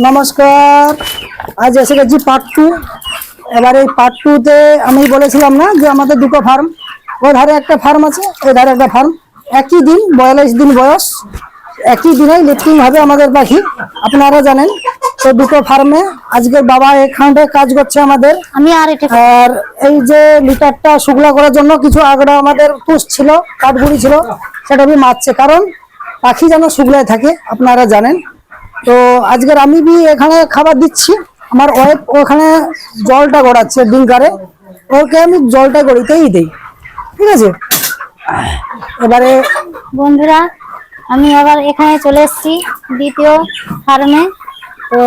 নমস্কার। আজ এসে গেছি পার্ট 2। এবার এই পার্ট 2-তে আমি বলেছিলাম না যে আমাদের দুটো ফার্ম, ওই ধারে একটা ফার্ম আছে, এই ধারে একটা ফার্ম। একই দিন 42 দিন বয়স, একই দিনেই লিফটিং হবে আমাদের পাখি, আপনারা জানেন। তো দুটো ফার্মে আজকের বাবা এখানটায় কাজ করছে আমাদের। আর এই যে লিটারটা শুকলা করার জন্য কিছু আগড়া আমাদের তুষ ছিল, কাঠগুড়ি ছিল, সেটা আমি মারছে, কারণ পাখি যেন শুকলায় থাকে, আপনারা জানেন। তো আজকের আমি এখানে খাবার দিচ্ছি, আমার ওয়াইফ ওখানে জলটা গড়াচ্ছে ডিঙ্কারে, ওকে আমি জলটা গড়িতেই দিই, ঠিক আছে। এবারে বন্ধুরা, আমি আবার এখানে চলে এসেছি দ্বিতীয় ফার্মে। তো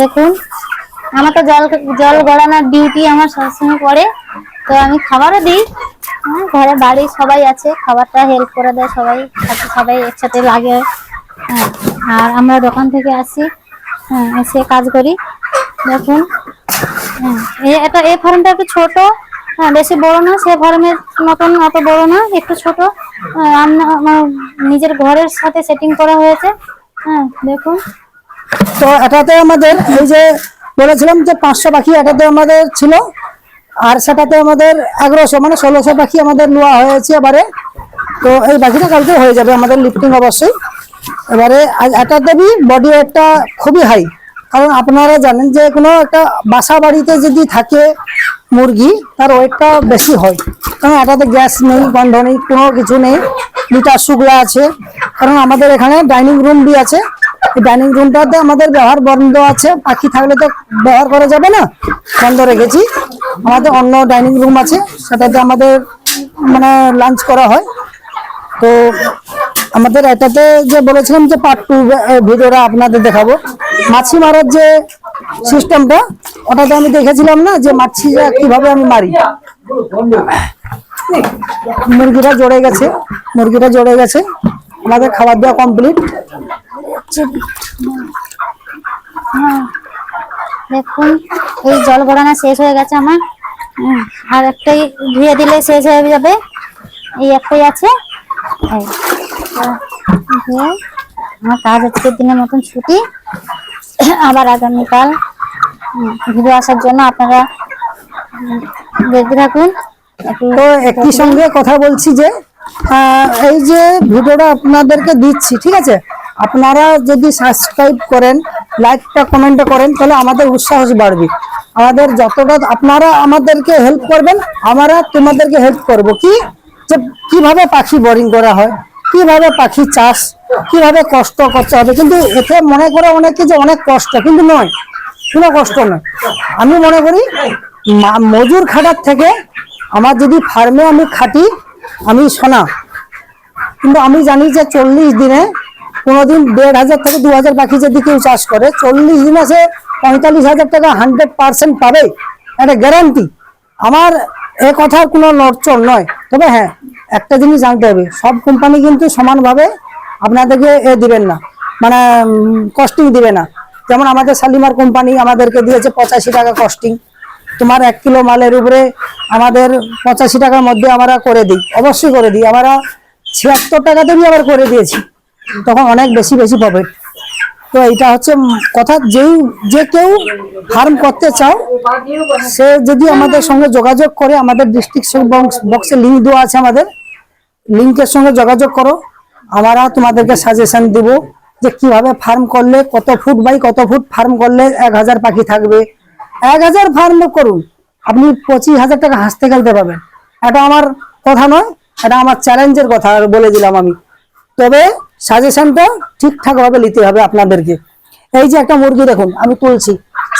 দেখুন, আমার তো জল গড়ানোর ডিউটি আমার সবসময় পড়ে। তো আমি খাবারও দিই, ঘরে বাড়ির সবাই আছে, খাবারটা হেল্প করে দেয় সবাই, সবাই একসাথে লাগে। আর আমরা দোকান থেকে আসি, এসে কাজ করি। দেখুন, এই ফার্মটা একটু ছোট, বেশি বড় না, সে ফার্মের মতন অত বড় না, একটু ছোট। আমার নিজের ঘরের সাথে সেটিং করা হয়েছে। দেখুন, তো এটাতে আমাদের এই যে বলেছিলাম যে 500 পাখি এটাতে আমাদের ছিল, আর সেটাতে আমাদের 1100 মানে 1600 পাখি আমাদের নেওয়া হয়েছে এবারে। তো এই পাখিটা কালকে হয়ে যাবে আমাদের লিফটিং অবশ্যই। এবারে এটাতে বডি ওয়েটটা খুবই হাই, কারণ আপনারা জানেন যে কোনো একটা বাসা বাড়িতে যদি থাকে মুরগি, তার ওয়েটটা বেশি হয়, কারণ এটাতে গ্যাস নেই, গন্ধ নেই, কোনো কিছু নেই, লিটার শুকলা আছে। কারণ আমাদের এখানে ডাইনিং রুম আছে, এই ডাইনিং রুমটাতে আমাদের ব্যবহার বন্ধ আছে, পাখি থাকলে তো ব্যবহার করা যাবে না, বন্ধ রেখেছি। আমাদের অন্য ডাইনিং রুম আছে, সেটাতে আমাদের মানে লাঞ্চ করা হয়। তো আমাদের এটাতে যে বলেছিলাম যে পার্ট 2 ভিডিওটা আপনাদের দেখাবো, মাছি মারার যে সিস্টেমটা, ওটাতে আমি দেখেছিলাম না যে মাছিটা কিভাবে আমি মারি। মুরগিটা জড়ে গেছে, আমাদের খাবার দেওয়া কমপ্লিট। দেখুন, এই জল গড়ানো শেষ হয়ে গেছে আমার, আর একটাই ধুয়ে দিলে শেষ হয়ে যাবে, এই একটাই আছে। আমার কাজ আজকের দিনের মতন ছুটি, আবার আগামীকাল ভিডিও আসার জন্য আপনারা দেখতে থাকুন। তো একই সঙ্গে কথা বলছি যে এই যে ভিডিওটা আপনাদেরকে দিচ্ছি, ঠিক আছে, আপনারা যদি সাবস্ক্রাইব করেন, লাইকটা কমেন্টটা করেন, তাহলে আমাদের উৎসাহ বাড়বে। আমাদের যতটা আপনারা আমাদেরকে হেল্প করবেন, আমরা তোমাদেরকে হেল্প করব। কি যে কিভাবে পাখি বোরিং করা হয়, কিভাবে পাখি চাষ, কিভাবে কষ্ট করতে হবে। কিন্তু এতে মনে করে অনেকে যে অনেক কষ্ট, কিন্তু নয়, কোনো কষ্ট নয়। আমি মনে করি মজুর খাটার থেকে আমার যদি ফার্মে আমি খাটি, আমি সোনা। কিন্তু আমি জানি যে 40 দিনে কোনোদিন 1500 থেকে 2000 পাখি যদি কেউ চাষ করে, 40 দিনে সে 45,000 টাকা 100% পাবে, এটা গ্যারান্টি। আমার এ কথার কোনো নড়চড় নয়। তবে হ্যাঁ, একটা জিনিস জানতে হবে, সব কোম্পানি কিন্তু সমানভাবে আপনাদেরকে দিবেন না, মানে কস্টিং দিবে না। যেমন আমাদের শালিমার কোম্পানি আমাদেরকে দিয়েছে 85 টাকা কস্টিং। তোমার 1 কিলো মালের উপরে আমাদের 85 টাকার মধ্যে আমরা করে দিই, অবশ্যই করে দিই। আমরা 76 টাকাতে আবার করে দিয়েছি, তখন অনেক বেশি প্রফিট। তো এটা হচ্ছে কথা, যে কেউ ফার্ম করতে চাও, সে যদি আমাদের সঙ্গে যোগাযোগ করে, আমাদের ডিস্ট্রিক্ট বক্সে লিঙ্ক দেওয়া আছে, আমাদের লিঙ্কের সঙ্গে যোগাযোগ করো। আমরা তোমাদেরকে সাজেশন দিব যে কিভাবে ফার্ম করলে, কত ফুট বাই কত ফুট ফার্ম করলে 1000 পাখি থাকবে। 1000 ফার্ম করুন, আপনি 25,000 টাকা হাসতে খেলতে পাবেন। এটা আমার কথা নয়, এটা আমার চ্যালেঞ্জের কথা বলে দিলাম আমি। তবে সাজেশনটা ঠিকঠাক ভাবে নিতে হবে আপনাদেরকে। এই যে একটা মুরগি দেখুন আমি তুলছি,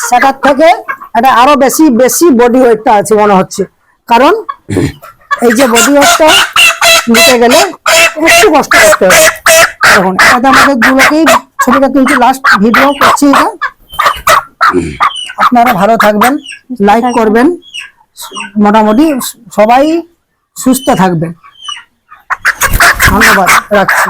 সেটার থেকে এটা আরো বেশি বডি ওয়েটটা আছে মনে হচ্ছে, কারণ এই যে বডি ওয়েটটা নিতে গেলে একটু কষ্ট করতে হবে। দেখুন, এটা আমাদের দুলোকেই ছবিটা তুলছি, লাস্ট ভিডিও করছি এটা। আপনারা ভালো থাকবেন, লাইক করবেন, মোটামুটি সবাই সুস্থ থাকবেন। ধন্যবাদ, রাখছি।